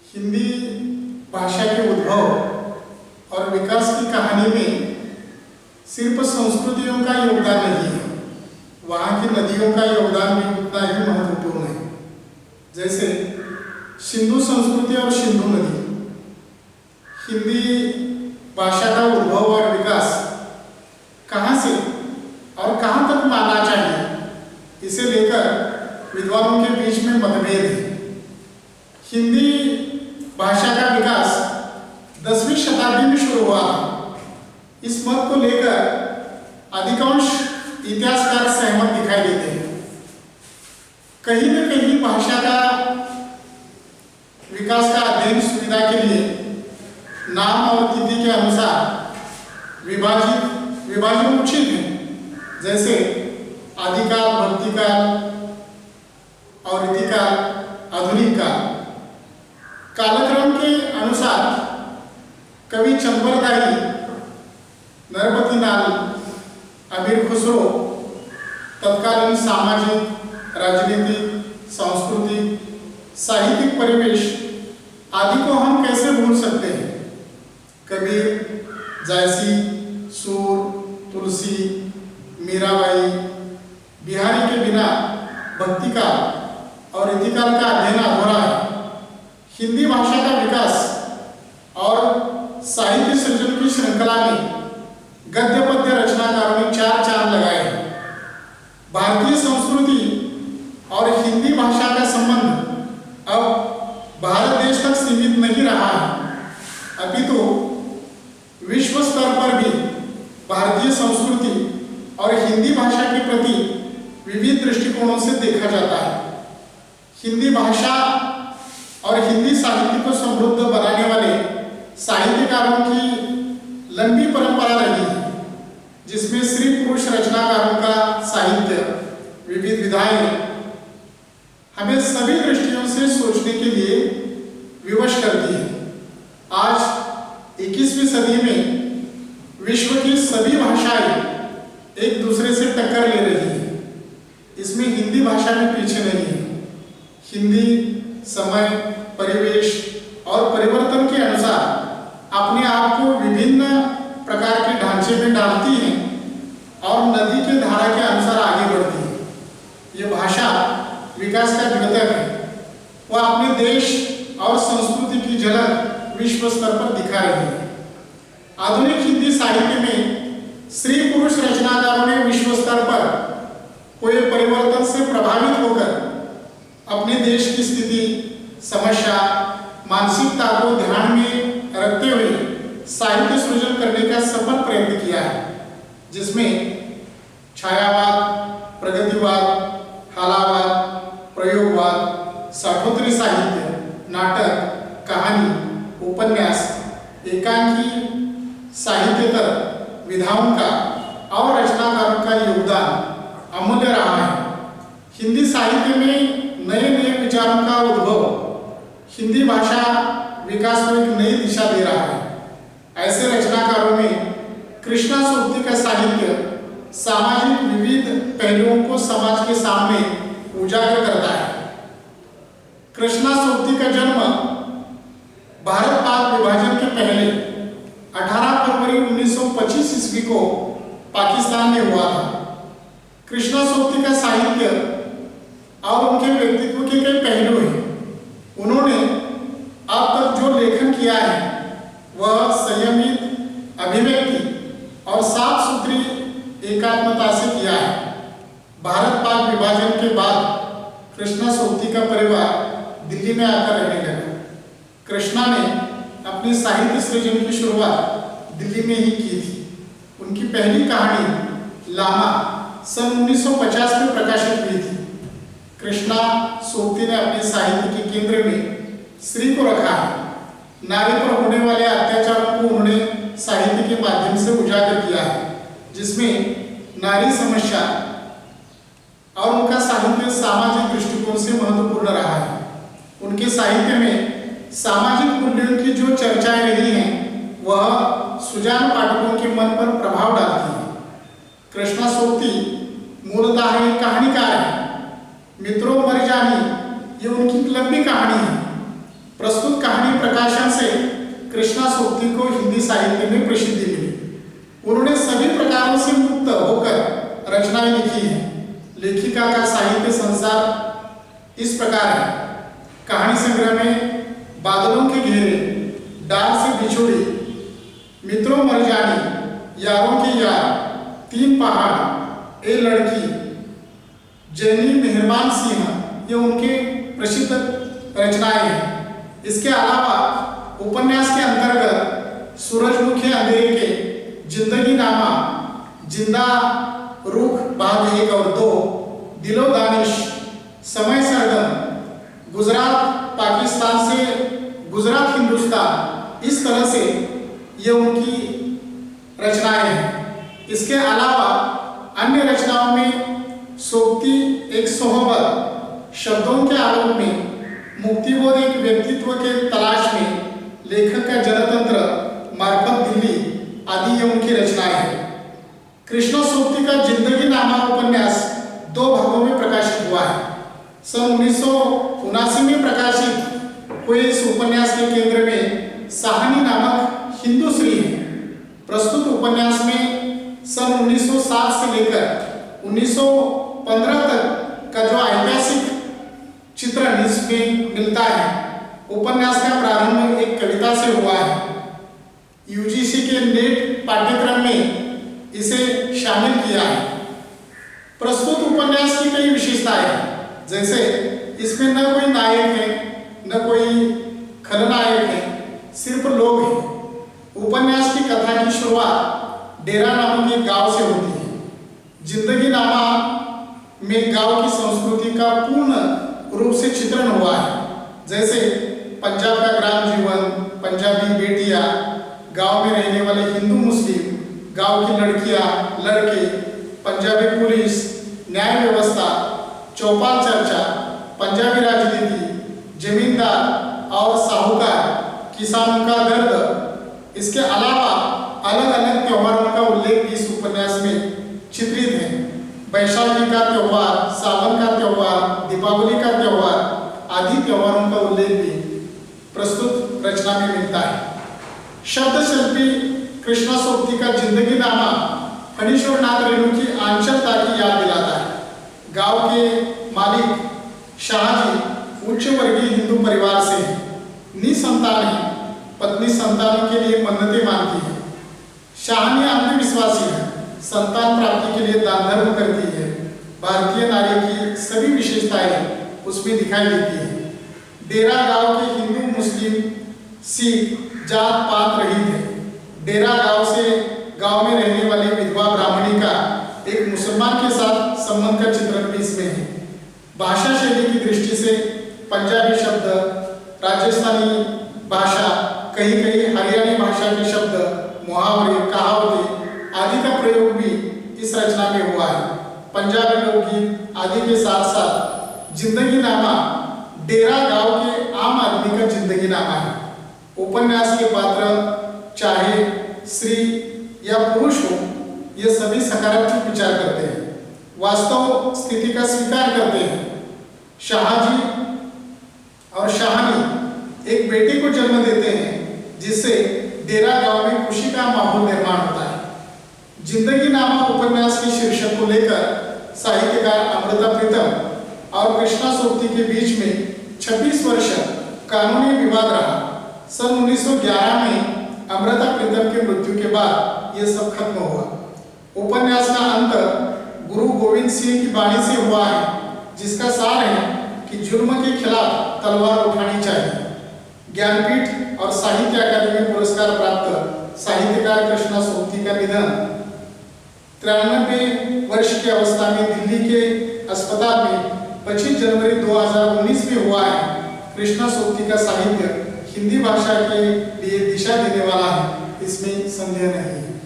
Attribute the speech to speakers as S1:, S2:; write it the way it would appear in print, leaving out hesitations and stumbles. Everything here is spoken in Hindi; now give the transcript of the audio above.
S1: हिंदी भाषा के उद्भव और विकास की कहानी में सिर्फ संस्कृतियों का योगदान नहीं है, वहाँ की नदियों का योगदान भी उतना ही महत्वपूर्ण है। जैसे सिंधु संस्कृति और सिंधु नदी। हिंदी भाषा का उद्भव और विकास कहाँ से और कहाँ तक माना चाहिए, इसे लेकर विद्वानों के बीच में मतभेद है। हिंदी भाषा का विकास 10वीं शताब्दी में शुरू हुआ। इस मत को लेकर अधिकांश इतिहासकार सहमत दिखाई देते हैं। कहीं न कहीं भाषा का विकास का अध्ययन सुविधा के लिए नाम और तिथि के अनुसार विभाजन उचित है। जैसे आदिकाल, भक्तिकाल और रीतिकाल, आधुनिक काल। कालक्रम के अनुसार कवि चंबरदाई, नरपति नाल, अमीर खुसरो तत्कालीन सामाजिक, राजनीतिक, सांस्कृतिक, साहित्यिक परिवेश आदि को हम कैसे भूल सकते हैं। कबीर, जायसी, सूर, तुलसी, मीराबाई, बिहारी के बिना भक्तिकाल और रीतिकाल का अध्ययन अधूरा है। हिंदी भाषा का विकास और साहित्य सृजन की श्रृंखला में गद्य पद्य रचनाकारों ने चार चांद लगाए हैं। भारतीय संस्कृति और हिंदी भाषा का संबंध अब भारत देश तक सीमित नहीं रहा है, अपितु विश्व स्तर पर भी भारतीय संस्कृति और हिंदी भाषा के प्रति विविध दृष्टिकोणों से देखा जाता है। हिंदी भाषा और हिंदी साहित्य को समृद्ध बनाने वाले साहित्यकारों की लंबी परंपरा रही है, जिसमें स्त्री पुरुष रचनाकारों का साहित्य विविध विधाएं हमें सभी दृष्टियों से सोचने के लिए विवश करती है। आज 21वीं सदी में विश्व की सभी भाषाएं एक दूसरे से टक्कर ले रही है। इसमें हिंदी भाषा में पीछे नहीं है। हिंदी समय, परिवेश और परिवर्तन के अनुसार अपने आप को विभिन्न प्रकार के ढांचे में डालती है और नदी के धारा के अनुसार आगे बढ़ती है। ये भाषा विकास का द्योतक है। वह अपने देश और संस्कृति की झलक विश्व स्तर पर दिखा रही है। आधुनिक हिंदी साहित्य में स्त्री पुरुष रचनाकारों ने विश्व स्तर पर हुए परिवर्तन से प्रभावित होकर अपने देश की स्थिति, समस्या, मानसिकता को ध्यान में रखते हुए साहित्य सृजन करने का सफल प्रयत्न किया है, जिसमें छायावाद, प्रगतिवाद, हालावाद, प्रयोगवाद, साठोत्तरी साहित्य, नाटक, कहानी, उपन्यास, एकांकी साहित्यतर विधाओं का और रचनाकारों का योगदान अमूल्य रहा है। हिंदी साहित्य में नए नए विचारों का उद्भव हिंदी भाषा विकास को एक नई दिशा दे रहा है। ऐसे रचनाकारों में कृष्णा सोबती का साहित्य सामाजिक विविध पहलुओं को समाज के सामने उजागर करता है। कृष्णा सोबती का जन्म भारत पाक विभाजन के पहले 18 फरवरी 1925 ईस्वी को पाकिस्तान में हुआ था। कृष्णा सोबती का साहित्य और उनके व्यक्तित्व के कई पहलू हैं। उन्होंने अब तक जो लेखन किया है वह संयमित, अभिव्यक्ति और साफ सुथरी एकात्मता से किया है। भारत पाक विभाजन के बाद कृष्णा सोबती का परिवार दिल्ली में आकर रहने लगा। कृष्णा ने अपनी साहित्य सृजन की शुरुआत दिल्ली में ही की थी। उनकी पहली कहानी लामा सन 1950 में प्रकाशित हुई थी। कृष्णा सोबती ने अपने साहित्य के केंद्र में स्त्री को रखा है। नारी पर होने वाले अत्याचारों को उन्होंने साहित्य के माध्यम से उजागर किया है, जिसमें नारी समस्या और उनका साहित्य सामाजिक दृष्टिकोण से महत्वपूर्ण रहा है। उनके साहित्य में सामाजिक मूल्यों की जो चर्चाएं रही हैं वह सुजान पाठकों के मन पर प्रभाव डालती है। कृष्णा सोबती मूलतः एक कहानीकार है। मित्रों मर जानी ये उनकी लंबी कहानी है। प्रस्तुत कहानी सूक्ति को हिंदी साहित्य में प्रसिद्धि मिली। उन्होंने सभी प्रकारों से मुक्त होकर रचनाएं लिखी हैं। लेखिका का साहित्य संसार इस प्रकार है। कहानी संग्रह में बादलों के घेरे, डाल से बिछुड़ी, मित्रों मर जानी, यारों के यार, तीन पहाड़, ए लड़की, जैनी मेहरबान सिंह, ये उनके प्रसिद्ध रचनाएं हैं। इसके अलावा उपन्यास के अंतर्गत सूरजमुखी अंधेरे के, जिंदगी नामा, जिंदा रूख भाग 1 और 2, दिलो दानिश, समय सरगम, गुजरात पाकिस्तान से गुजरात हिंदुस्तान, इस तरह से ये उनकी रचनाएं हैं। इसके अलावा अन्य रचनाओं में सोक्ति एक सोहबत, शब्दों के आलोक में, मुक्तिबोध एक व्यक्तित्व के तलाश में, लेखक का जनतंत्र, मार्फत दिल्ली आदि ये उनकी रचनाएं हैं। कृष्ण सोक्ति का जिंदगी नामा उपन्यास 2 भागों में प्रकाशित हुआ है। सन 1979 में प्रकाशित हुए इस उपन्यास के केंद्र में साहनी नामक हिंदू स्त्री है। प्रस्तुत उपन्यास में सन 1907 से लेकर 1915 तक का जो ऐतिहासिक चित्रण इसमें मिलता है। उपन्यास का प्रारंभ एक कविता से हुआ है। यूजीसी के नेट पाठ्यक्रम में इसे शामिल किया है। प्रस्तुत उपन्यास की कई विशेषताएं हैं, जैसे इसमें न कोई नायक है, न कोई खलनायक है, सिर्फ लोग हैं। उपन्यास की कथा की शुरुआत डेरा नामक एक गांव से होती है। जिंदगी नामा में गांव की संस्कृति का पूर्ण रूप से चित्रण हुआ है, जैसे पंजाब का ग्राम जीवन, पंजाबी बेटियां, गांव में रहने वाले हिंदू मुस्लिम, गांव की लड़कियां लड़के, पंजाबी पुलिस, न्याय व्यवस्था, चौपाल चर्चा, पंजाबी राजनीति, जमींदार और साहूकार, किसानों का दर्द। इसके अलावा अलग अलग त्योहारों का उल्लेख इस उपन्यास में चित्रित है। बैसाखी का त्योहार, सावन का त्योहार, दीपावली का त्योहार आदि त्योहारों का उल्लेख भी प्रस्तुत रचना में मिलता है। शब्द शिल्पी कृष्ण सोक्ति का जिंदगी नामा फणीश्वर नाथ रेणु की आंचलता की याद दिलाता है। गांव के मालिक शाहजी उच्च वर्गीय हिंदू परिवार से हैं, निसंतान है, पत्नी संतानों के लिए मन्नतें मांगती है। शाहनी अंधविश्वासी है, संतान प्राप्ति के लिए दान धर्म करती है। भारतीय नारी की सभी विशेषताएं उसमें दिखाई देती है। डेरा गांव के हिंदू मुस्लिम सिख जात पात रहित है। डेरा गांव से गांव में रहने वाली विधवा ब्राह्मणी का एक मुसलमान के साथ संबंध का चित्रण भी इसमें है। भाषा शैली की दृष्टि से पंजाबी शब्द, राजस्थानी भाषा, कहीं कहीं हरियाणी भाषा के शब्द, मुहावरे, कहावतें आदि का प्रयोग भी इस रचना में हुआ है। पंजाबी लोकगीत आदि के साथ साथ जिंदगी नामा डेरा गांव के आम आदमी का जिंदगी नामा है। उपन्यास के पात्र चाहे स्त्री या पुरुष हो, ये सभी सकारात्मक विचार करते हैं, वास्तव स्थिति का स्वीकार करते हैं। शाहजी और शाहनी एक बेटे को जन्म देते हैं, जिससे डेरा गांव में खुशी का माहौल निर्माण होता है। जिंदगी नामा उपन्यास के शीर्षक को लेकर साहित्यकार अमृता प्रीतम और कृष्णा सोक्ति के बीच में 26 वर्ष कानूनी विवाद रहा। सन 1911 में अमृता प्रीतम की मृत्यु के बाद यह सब खत्म हुआ। उपन्यास का अंत गुरु गोविंद सिंह की वाणी से हुआ है, जिसका सार है कि जुर्म के खिलाफ तलवार उठानी चाहिए। ज्ञानपीठ और साहित्य अकादमी पुरस्कार प्राप्त साहित्यकार कृष्णा सोक्ति का निधन 93 वर्ष की अवस्था में दिल्ली के अस्पताल में 25 जनवरी 2019 में हुआ है। कृष्णा सोक्ति का साहित्य हिंदी भाषा के लिए दिशा देने वाला है, इसमें संदेह नहीं है।